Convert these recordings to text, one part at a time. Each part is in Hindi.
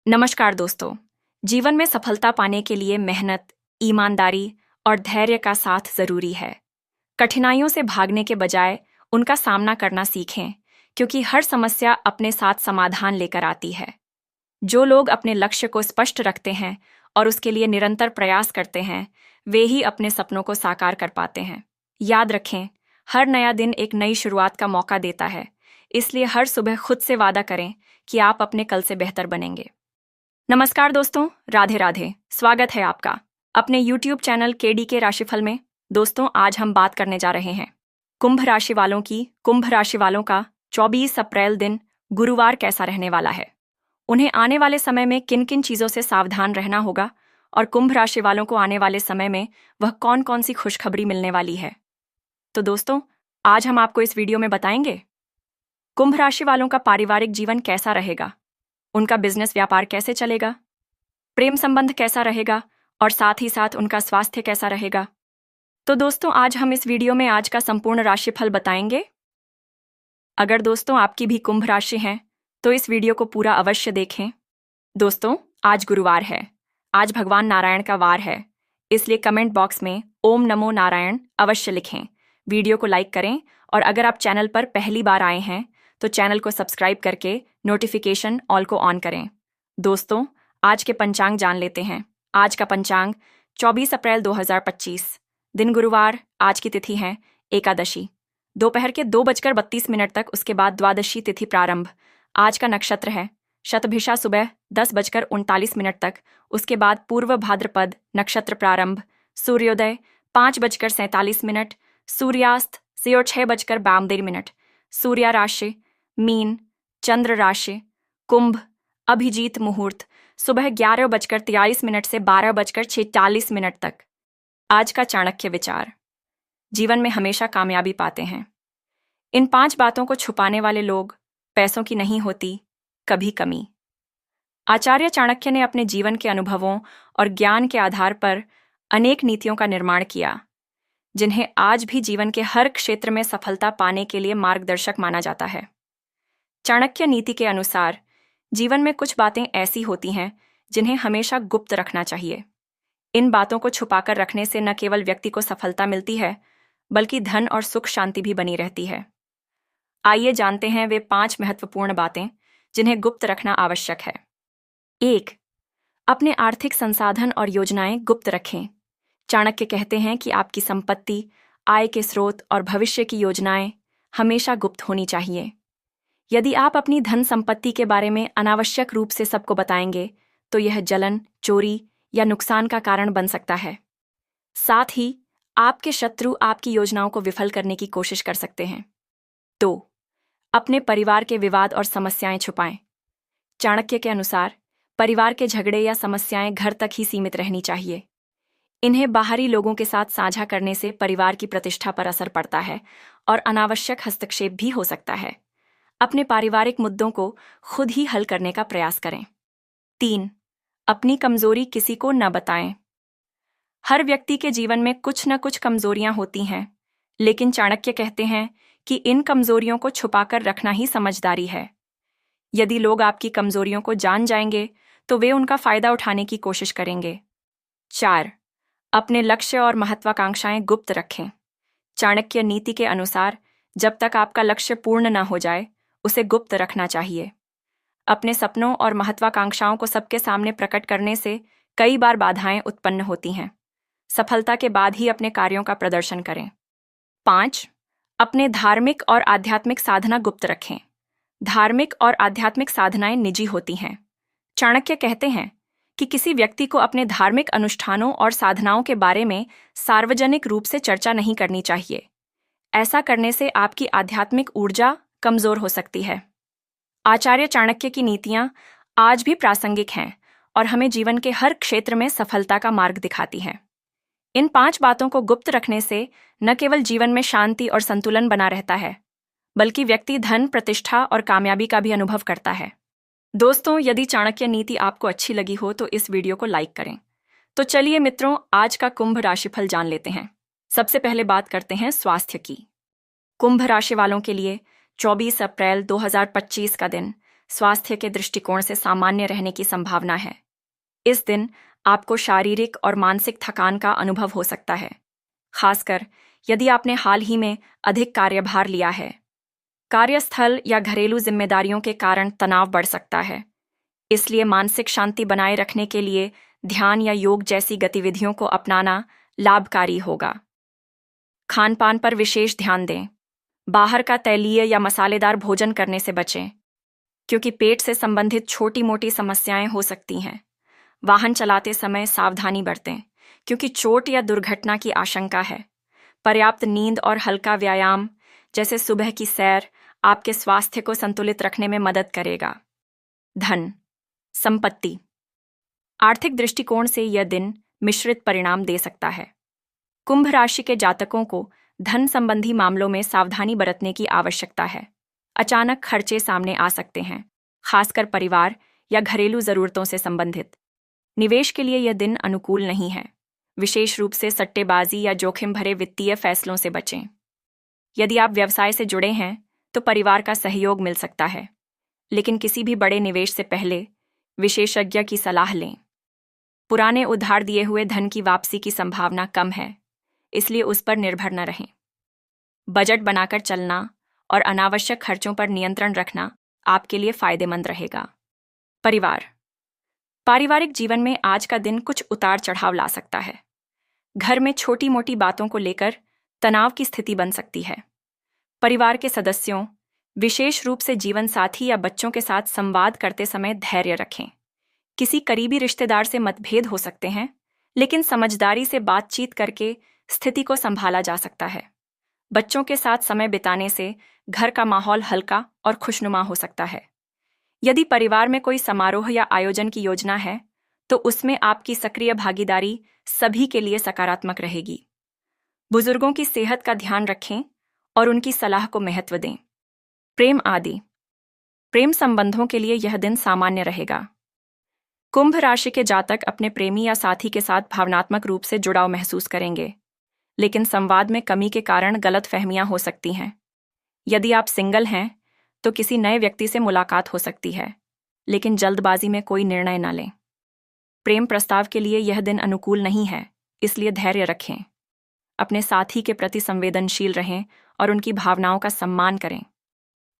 नमस्कार दोस्तों। जीवन में सफलता पाने के लिए मेहनत, ईमानदारी और धैर्य का साथ जरूरी है। कठिनाइयों से भागने के बजाय उनका सामना करना सीखें, क्योंकि हर समस्या अपने साथ समाधान लेकर आती है। जो लोग अपने लक्ष्य को स्पष्ट रखते हैं और उसके लिए निरंतर प्रयास करते हैं, वे ही अपने सपनों को साकार कर पाते हैं। याद रखें, हर नया दिन एक नई शुरुआत का मौका देता है, इसलिए हर सुबह खुद से वादा करें कि आप अपने कल से बेहतर बनेंगे। नमस्कार दोस्तों, राधे राधे। स्वागत है आपका अपने YouTube चैनल केडी राशिफल में। दोस्तों, आज हम बात करने जा रहे हैं कुंभ राशि वालों की। कुंभ राशि वालों का 24 अप्रैल दिन गुरुवार कैसा रहने वाला है, उन्हें आने वाले समय में किन किन चीज़ों से सावधान रहना होगा और कुंभ राशि वालों को आने वाले समय में वह कौन कौन सी खुशखबरी मिलने वाली है। तो दोस्तों, आज हम आपको इस वीडियो में बताएंगे कुंभ राशि वालों का पारिवारिक जीवन कैसा रहेगा, उनका बिजनेस व्यापार कैसे चलेगा, प्रेम संबंध कैसा रहेगा और साथ ही साथ उनका स्वास्थ्य कैसा रहेगा। तो दोस्तों, आज हम इस वीडियो में आज का संपूर्ण राशिफल बताएंगे। अगर दोस्तों आपकी भी कुंभ राशि है तो इस वीडियो को पूरा अवश्य देखें। दोस्तों, आज गुरुवार है, आज भगवान नारायण का वार है, इसलिए कमेंट बॉक्स में ओम नमो नारायण अवश्य लिखें। वीडियो को लाइक करें और अगर आप चैनल पर पहली बार आए हैं तो चैनल को सब्सक्राइब करके नोटिफिकेशन ऑल को ऑन करें। दोस्तों, आज के पंचांग जान लेते हैं। आज का पंचांग 24 अप्रैल 2025, दिन गुरुवार। आज की तिथि है एकादशी, दोपहर के 2:32 तक, उसके बाद द्वादशी तिथि प्रारंभ। आज का नक्षत्र है शतभिषा, सुबह 10:39 तक, उसके बाद पूर्व भाद्रपद नक्षत्र प्रारंभ। सूर्योदय 5:47, सूर्यास्त 6:52। सूर्या राशि मीन, चंद्र राशि कुंभ, अभिजीत मुहूर्त सुबह 11:43 से 12:46 तक। आज का चाणक्य विचार, जीवन में हमेशा कामयाबी पाते हैं। इन 5 बातों को छुपाने वाले लोग, पैसों की नहीं होती कभी कमी। आचार्य चाणक्य ने अपने जीवन के अनुभवों और ज्ञान के आधार पर अनेक नीतियों का निर्माण किया, जिन्हें आज भी जीवन के हर क्षेत्र में सफलता पाने के लिए मार्गदर्शक माना जाता है। चाणक्य नीति के अनुसार जीवन में कुछ बातें ऐसी होती हैं जिन्हें हमेशा गुप्त रखना चाहिए। इन बातों को छुपाकर रखने से न केवल व्यक्ति को सफलता मिलती है, बल्कि धन और सुख शांति भी बनी रहती है। आइए जानते हैं वे 5 महत्वपूर्ण बातें जिन्हें गुप्त रखना आवश्यक है। 1. अपने आर्थिक संसाधन और योजनाएं गुप्त रखें। चाणक्य कहते हैं कि आपकी संपत्ति, आय के स्रोत और भविष्य की योजनाएं हमेशा गुप्त होनी चाहिए। यदि आप अपनी धन संपत्ति के बारे में अनावश्यक रूप से सबको बताएंगे तो यह जलन, चोरी या नुकसान का कारण बन सकता है। साथ ही आपके शत्रु आपकी योजनाओं को विफल करने की कोशिश कर सकते हैं। 2. अपने परिवार के विवाद और समस्याएं छुपाएं। चाणक्य के अनुसार परिवार के झगड़े या समस्याएं घर तक ही सीमित रहनी चाहिए। इन्हें बाहरी लोगों के साथ साझा करने से परिवार की प्रतिष्ठा पर असर पड़ता है और अनावश्यक हस्तक्षेप भी हो सकता है। अपने पारिवारिक मुद्दों को खुद ही हल करने का प्रयास करें। 3. अपनी कमजोरी किसी को न बताएं। हर व्यक्ति के जीवन में कुछ न कुछ कमजोरियां होती हैं, लेकिन चाणक्य कहते हैं कि इन कमजोरियों को छुपाकर रखना ही समझदारी है। यदि लोग आपकी कमजोरियों को जान जाएंगे तो वे उनका फायदा उठाने की कोशिश करेंगे। 4. अपने लक्ष्य और महत्वाकांक्षाएं गुप्त रखें। चाणक्य नीति के अनुसार जब तक आपका लक्ष्य पूर्ण न हो जाए, उसे गुप्त रखना चाहिए। अपने सपनों और महत्वाकांक्षाओं को सबके सामने प्रकट करने से कई बार बाधाएं उत्पन्न होती हैं। सफलता के बाद ही अपने कार्यों का प्रदर्शन करें। 5. अपने धार्मिक और आध्यात्मिक साधना गुप्त रखें। धार्मिक और आध्यात्मिक साधनाएं निजी होती हैं। चाणक्य कहते हैं कि किसी व्यक्ति को अपने धार्मिक अनुष्ठानों और साधनाओं के बारे में सार्वजनिक रूप से चर्चा नहीं करनी चाहिए। ऐसा करने से आपकी आध्यात्मिक ऊर्जा कमजोर हो सकती है। आचार्य चाणक्य की नीतियां आज भी प्रासंगिक हैं और हमें जीवन के हर क्षेत्र में सफलता का मार्ग दिखाती हैं। इन 5 बातों को गुप्त रखने से न केवल जीवन में शांति और संतुलन बना रहता है, बल्कि व्यक्ति धन, प्रतिष्ठा और कामयाबी का भी अनुभव करता है। दोस्तों, यदि चाणक्य नीति आपको अच्छी लगी हो तो इस वीडियो को लाइक करें। तो चलिए मित्रों, आज का कुंभ राशिफल जान लेते हैं। सबसे पहले बात करते हैं स्वास्थ्य की। कुंभ राशि वालों के लिए 24 अप्रैल 2025 का दिन स्वास्थ्य के दृष्टिकोण से सामान्य रहने की संभावना है। इस दिन आपको शारीरिक और मानसिक थकान का अनुभव हो सकता है, खासकर यदि आपने हाल ही में अधिक कार्यभार लिया है। कार्यस्थल या घरेलू जिम्मेदारियों के कारण तनाव बढ़ सकता है, इसलिए मानसिक शांति बनाए रखने के लिए ध्यान या योग जैसी गतिविधियों को अपनाना लाभकारी होगा। खान पान पर विशेष ध्यान दें। बाहर का तैलीय या मसालेदार भोजन करने से बचें, क्योंकि पेट से संबंधित छोटी मोटी समस्याएं हो सकती हैं। वाहन चलाते समय सावधानी बरतें, क्योंकि चोट या दुर्घटना की आशंका है। पर्याप्त नींद और हल्का व्यायाम जैसे सुबह की सैर आपके स्वास्थ्य को संतुलित रखने में मदद करेगा। धन, संपत्ति। आर्थिक दृष्टिकोण से यह दिन मिश्रित परिणाम दे सकता है। कुंभ राशि के जातकों को धन संबंधी मामलों में सावधानी बरतने की आवश्यकता है। अचानक खर्चे सामने आ सकते हैं, खासकर परिवार या घरेलू जरूरतों से संबंधित। निवेश के लिए यह दिन अनुकूल नहीं है, विशेष रूप से सट्टेबाजी या जोखिम भरे वित्तीय फैसलों से बचें। यदि आप व्यवसाय से जुड़े हैं तो परिवार का सहयोग मिल सकता है, लेकिन किसी भी बड़े निवेश से पहले विशेषज्ञ की सलाह लें। पुराने उधार दिए हुए धन की वापसी की संभावना कम है, इसलिए उस पर निर्भर न रहें। बजट बनाकर चलना और अनावश्यक खर्चों पर नियंत्रण रखना आपके लिए फायदेमंद रहेगा। पारिवारिक जीवन में आज का दिन कुछ उतार चढ़ाव ला सकता है। घर में छोटी मोटी बातों को लेकर तनाव की स्थिति बन सकती है। परिवार के सदस्यों, विशेष रूप से जीवन साथी या बच्चों के साथ संवाद करते समय धैर्य रखें। किसी करीबी रिश्तेदार से मतभेद हो सकते हैं, लेकिन समझदारी से बातचीत करके स्थिति को संभाला जा सकता है। बच्चों के साथ समय बिताने से घर का माहौल हल्का और खुशनुमा हो सकता है। यदि परिवार में कोई समारोह या आयोजन की योजना है, तो उसमें आपकी सक्रिय भागीदारी सभी के लिए सकारात्मक रहेगी। बुजुर्गों की सेहत का ध्यान रखें और उनकी सलाह को महत्व दें। प्रेम संबंधों के लिए यह दिन सामान्य रहेगा। कुंभ राशि के जातक अपने प्रेमी या साथी के साथ भावनात्मक रूप से जुड़ाव महसूस करेंगे, लेकिन संवाद में कमी के कारण गलतफहमियां हो सकती हैं। यदि आप सिंगल हैं तो किसी नए व्यक्ति से मुलाकात हो सकती है, लेकिन जल्दबाजी में कोई निर्णय न लें। प्रेम प्रस्ताव के लिए यह दिन अनुकूल नहीं है, इसलिए धैर्य रखें। अपने साथी के प्रति संवेदनशील रहें और उनकी भावनाओं का सम्मान करें।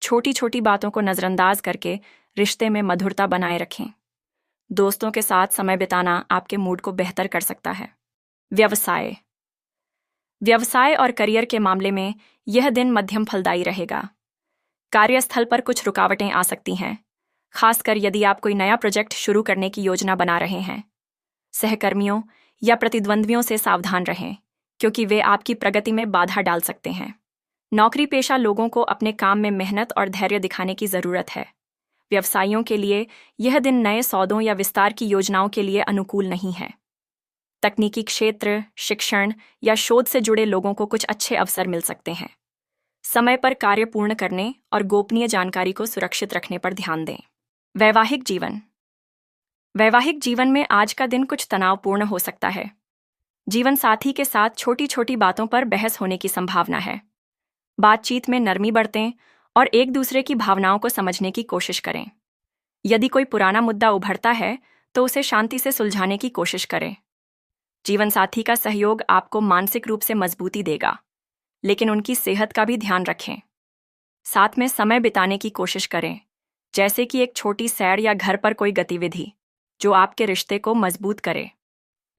छोटी छोटी बातों को नजरअंदाज करके रिश्ते में मधुरता बनाए रखें। दोस्तों के साथ समय बिताना आपके मूड को बेहतर कर सकता है। व्यवसाय और करियर के मामले में यह दिन मध्यम फलदायी रहेगा। कार्यस्थल पर कुछ रुकावटें आ सकती हैं, खासकर यदि आप कोई नया प्रोजेक्ट शुरू करने की योजना बना रहे हैं। सहकर्मियों या प्रतिद्वंद्वियों से सावधान रहें, क्योंकि वे आपकी प्रगति में बाधा डाल सकते हैं। नौकरी पेशा लोगों को अपने काम में मेहनत और धैर्य दिखाने की जरूरत है। व्यवसायियों के लिए यह दिन नए सौदों या विस्तार की योजनाओं के लिए अनुकूल नहीं है। तकनीकी क्षेत्र, शिक्षण या शोध से जुड़े लोगों को कुछ अच्छे अवसर मिल सकते हैं। समय पर कार्य पूर्ण करने और गोपनीय जानकारी को सुरक्षित रखने पर ध्यान दें। वैवाहिक जीवन में आज का दिन कुछ तनावपूर्ण हो सकता है। जीवन साथी के साथ छोटी छोटी बातों पर बहस होने की संभावना है। बातचीत में नरमी बरतें और एक दूसरे की भावनाओं को समझने की कोशिश करें। यदि कोई पुराना मुद्दा उभरता है तो उसे शांति से सुलझाने की कोशिश करें। जीवन साथी का सहयोग आपको मानसिक रूप से मजबूती देगा, लेकिन उनकी सेहत का भी ध्यान रखें। साथ में समय बिताने की कोशिश करें, जैसे कि एक छोटी सैर या घर पर कोई गतिविधि जो आपके रिश्ते को मजबूत करे।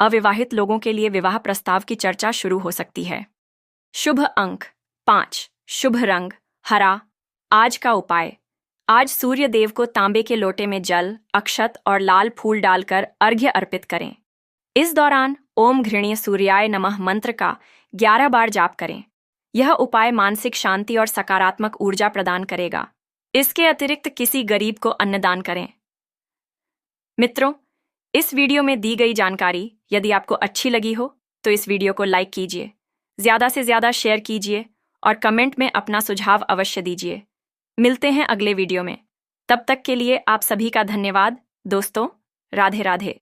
अविवाहित लोगों के लिए विवाह प्रस्ताव की चर्चा शुरू हो सकती है। शुभ अंक 5, शुभ रंग हरा। आज का उपाय: आज सूर्य देव को तांबे के लोटे में जल, अक्षत और लाल फूल डालकर अर्घ्य अर्पित करें। इस दौरान ओम घृणीय सूर्याय नमः मंत्र का 11 बार जाप करें। यह उपाय मानसिक शांति और सकारात्मक ऊर्जा प्रदान करेगा। इसके अतिरिक्त किसी गरीब को अन्नदान करें। मित्रों, इस वीडियो में दी गई जानकारी यदि आपको अच्छी लगी हो तो इस वीडियो को लाइक कीजिए, ज़्यादा से ज़्यादा शेयर कीजिए और कमेंट में अपना सुझाव अवश्य दीजिए। मिलते हैं अगले वीडियो में। तब तक के लिए आप सभी का धन्यवाद दोस्तों। राधे राधे।